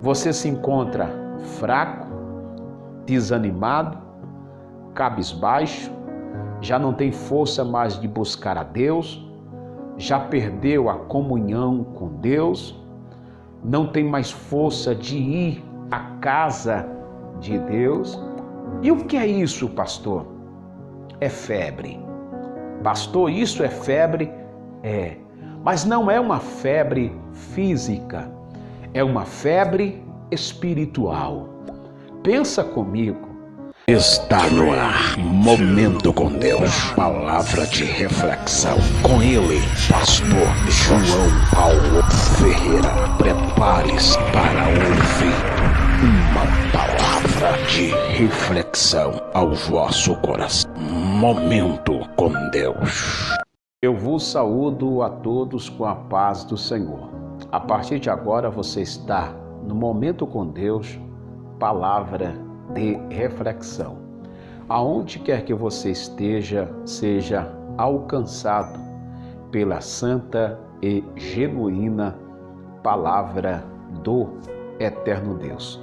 Você se encontra fraco, desanimado, cabisbaixo, já não tem força mais de buscar a Deus, já perdeu a comunhão com Deus, não tem mais força de ir à casa de Deus. E o que é isso, pastor? É febre. Pastor, isso é febre? É. Mas não é uma febre física, é uma febre espiritual. Pensa comigo. Está no ar, Momento com Deus, palavra de reflexão. Com ele, pastor João Paulo Ferreira. Prepare-se para ouvir uma palavra de reflexão ao vosso coração. Momento com Deus. Eu vos saúdo a todos com a paz do Senhor. A partir de agora você está no Momento com Deus, palavra de reflexão. Aonde quer que você esteja, seja alcançado pela santa e genuína palavra do eterno Deus.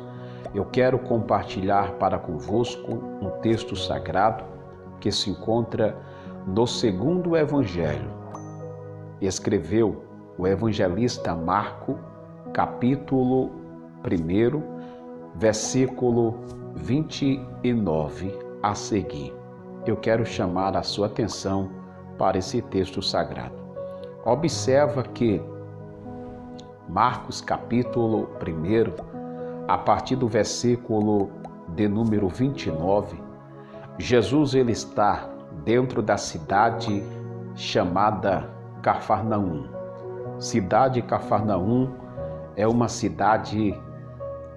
Eu quero compartilhar para convosco um texto sagrado que se encontra no segundo evangelho. Escreveu o evangelista Marco, capítulo 1, versículo 29 a seguir. Eu quero chamar a sua atenção para esse texto sagrado. Observa que Marcos capítulo 1, a partir do versículo de número 29, Jesus ele está dentro da cidade chamada Cafarnaum. Cidade de Cafarnaum é uma cidade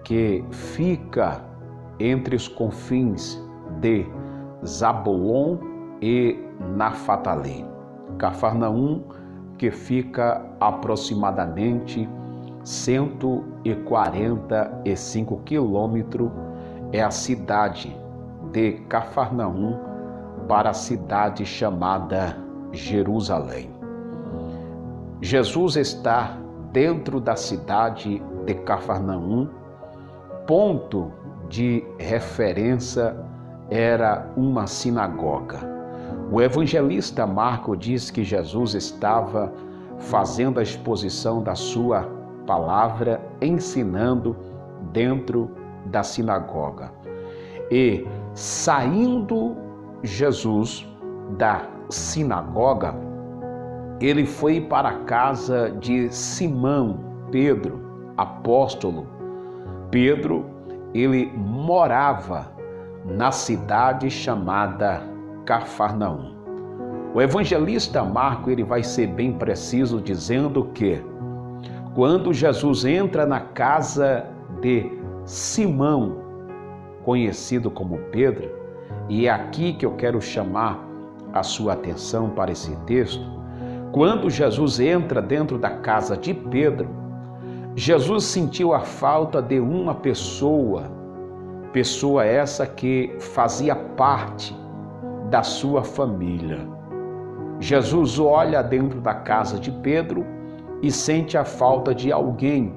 que fica entre os confins de Zabulon e Naftali. Cafarnaum, que fica aproximadamente 145 quilômetros, é a cidade de Cafarnaum para a cidade chamada Jerusalém. Jesus está dentro da cidade de Cafarnaum. Ponto de referência era uma sinagoga. O evangelista Marco diz que Jesus estava fazendo a exposição da sua palavra, ensinando dentro da sinagoga. E saindo Jesus da sinagoga, ele foi para a casa de Simão Pedro, apóstolo. Pedro, ele morava na cidade chamada Cafarnaum. O evangelista Marco, ele vai ser bem preciso dizendo que quando Jesus entra na casa de Simão, conhecido como Pedro, e é aqui que eu quero chamar a sua atenção para esse texto, quando Jesus entra dentro da casa de Pedro, Jesus sentiu a falta de uma pessoa essa que fazia parte da sua família. Jesus olha dentro da casa de Pedro e sente a falta de alguém.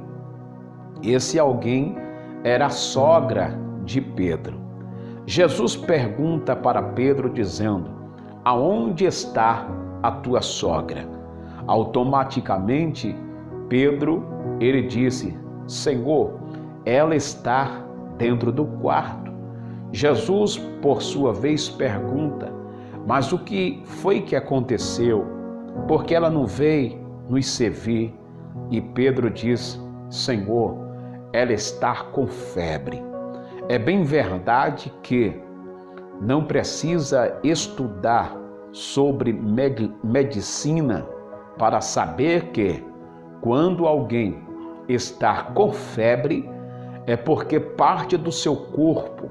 Esse alguém era a sogra de Pedro. Jesus pergunta para Pedro dizendo: aonde está a tua sogra? Automaticamente, Pedro, ele disse: Senhor, ela está dentro do quarto. Jesus, por sua vez, pergunta: mas o que foi que aconteceu? Porque ela não veio nos servir? E Pedro diz: Senhor, ela está com febre. É bem verdade que não precisa estudar sobre medicina para saber que quando alguém está com febre é porque parte do seu corpo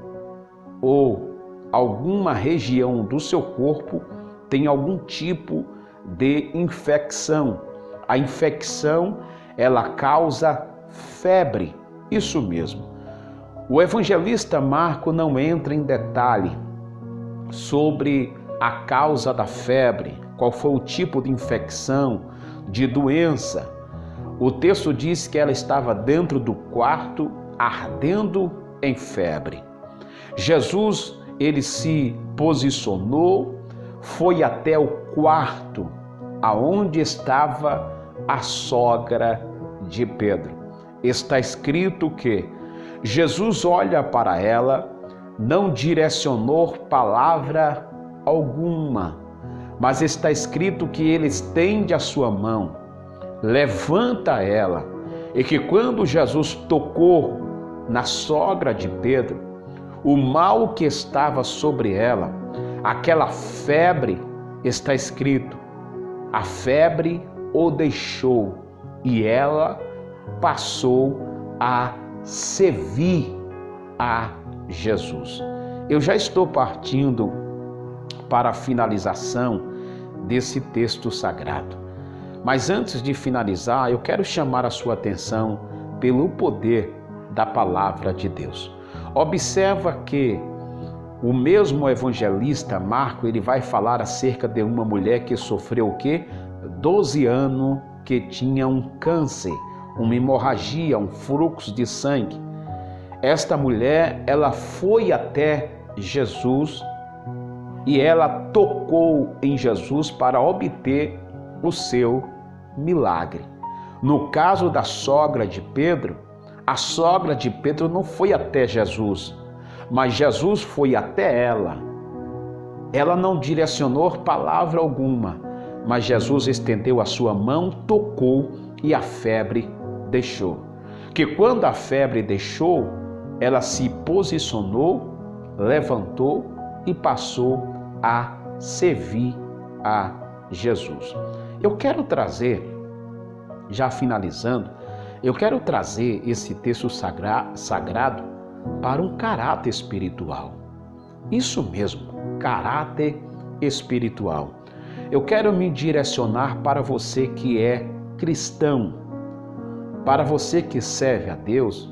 ou alguma região do seu corpo tem algum tipo de infecção. A infecção, ela causa febre, isso mesmo. O evangelista Marco não entra em detalhe sobre a causa da febre, qual foi o tipo de infecção, de doença. O texto diz que ela estava dentro do quarto ardendo em febre. Jesus, ele se posicionou, foi até o quarto aonde estava a sogra de Pedro. Está escrito que Jesus olha para ela, não direcionou palavra alguma, mas está escrito que ele estende a sua mão, levanta ela, e que quando Jesus tocou na sogra de Pedro, o mal que estava sobre ela, aquela febre, está escrito, a febre o deixou e ela passou a servir a Jesus. Eu já estou partindo para a finalização desse texto sagrado. Mas antes de finalizar, eu quero chamar a sua atenção pelo poder da palavra de Deus. Observa que o mesmo evangelista Marco, ele vai falar acerca de uma mulher que sofreu o quê? 12 anos, que tinha um câncer, uma hemorragia, um fluxo de sangue. Esta mulher, ela foi até Jesus e ela tocou em Jesus para obter o seu milagre. No caso da sogra de Pedro, a sogra de Pedro não foi até Jesus, mas Jesus foi até ela. Ela não direcionou palavra alguma, mas Jesus estendeu a sua mão, tocou e a febre deixou. Que quando a febre deixou, ela se posicionou, levantou e passou a servir a Jesus. Eu quero trazer, já finalizando, eu quero trazer esse texto sagrado para um caráter espiritual. Isso mesmo, caráter espiritual. Eu quero me direcionar para você que é cristão, para você que serve a Deus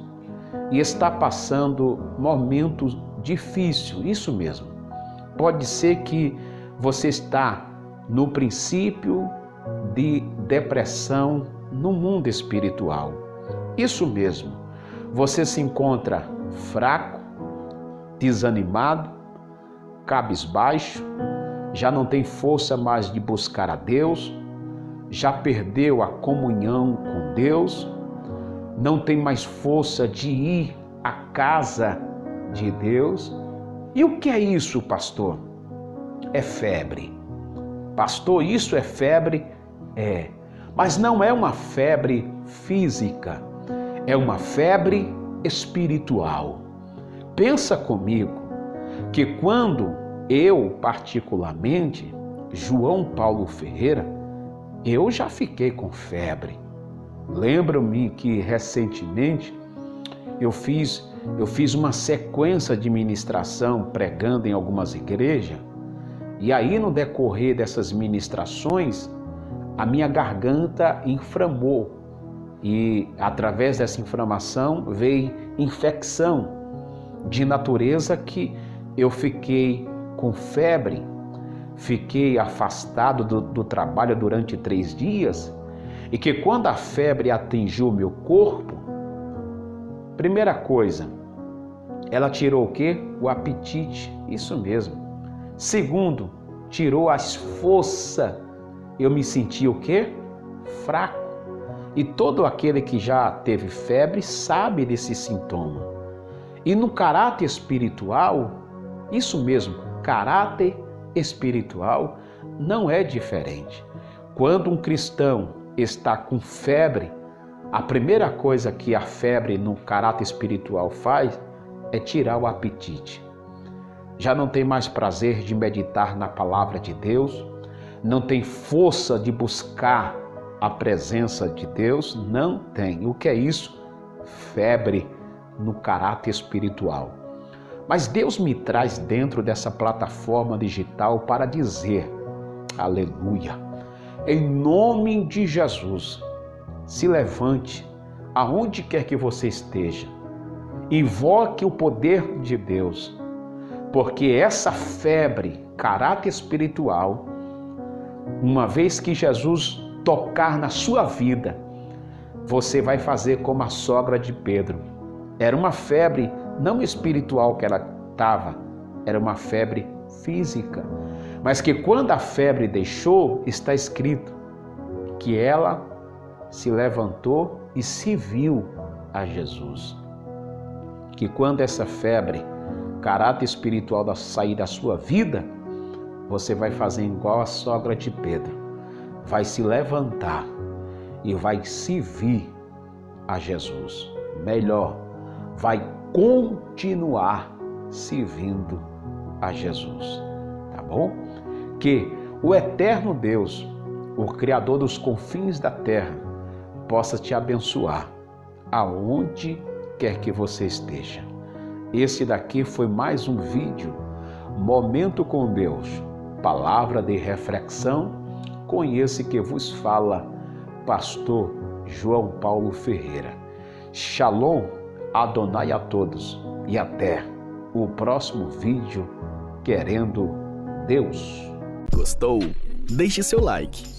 e está passando momentos difíceis, isso mesmo. Pode ser que você está no princípio de depressão no mundo espiritual. Isso mesmo. Você se encontra fraco, desanimado, cabisbaixo, já não tem força mais de buscar a Deus, já perdeu a comunhão com Deus, não tem mais força de ir à casa de Deus. E o que é isso, pastor? É febre. Pastor, isso é febre? É. Mas não é uma febre física, é uma febre espiritual. Pensa comigo que quando eu, particularmente, João Paulo Ferreira, eu já fiquei com febre. Lembro-me que recentemente eu fiz uma sequência de ministração pregando em algumas igrejas, e aí no decorrer dessas ministrações, a minha garganta inflamou e através dessa inflamação veio infecção de natureza que eu fiquei com febre, fiquei afastado do trabalho durante 3 dias e que quando a febre atingiu o meu corpo, primeira coisa, ela tirou o quê? O apetite, isso mesmo. Segundo, tirou as forças. Eu me senti o quê? Fraco. E todo aquele que já teve febre sabe desse sintoma. E no caráter espiritual, isso mesmo, caráter espiritual não é diferente. Quando um cristão está com febre, a primeira coisa que a febre no caráter espiritual faz é tirar o apetite. Já não tem mais prazer de meditar na palavra de Deus, não tem força de buscar a presença de Deus, não tem. O que é isso? Febre no caráter espiritual. Mas Deus me traz dentro dessa plataforma digital para dizer, aleluia, em nome de Jesus, se levante aonde quer que você esteja, invoque o poder de Deus, porque essa febre, caráter espiritual, uma vez que Jesus tocar na sua vida, você vai fazer como a sogra de Pedro. Era uma febre não espiritual que ela estava, era uma febre física. Mas que quando a febre deixou, está escrito que ela se levantou e se viu a Jesus. Que quando essa febre, caráter espiritual sair da sua vida, você vai fazer igual a sogra de Pedro. Vai se levantar e vai se vir a Jesus. Melhor, vai continuar servindo a Jesus. Tá bom? Que o eterno Deus, o Criador dos confins da terra, possa te abençoar aonde quer que você esteja. Esse daqui foi mais um vídeo, Momento com Deus, palavra de reflexão, com esse que vos fala, pastor João Paulo Ferreira. Shalom, Adonai a todos e até o próximo vídeo, querendo Deus. Gostou? Deixe seu like.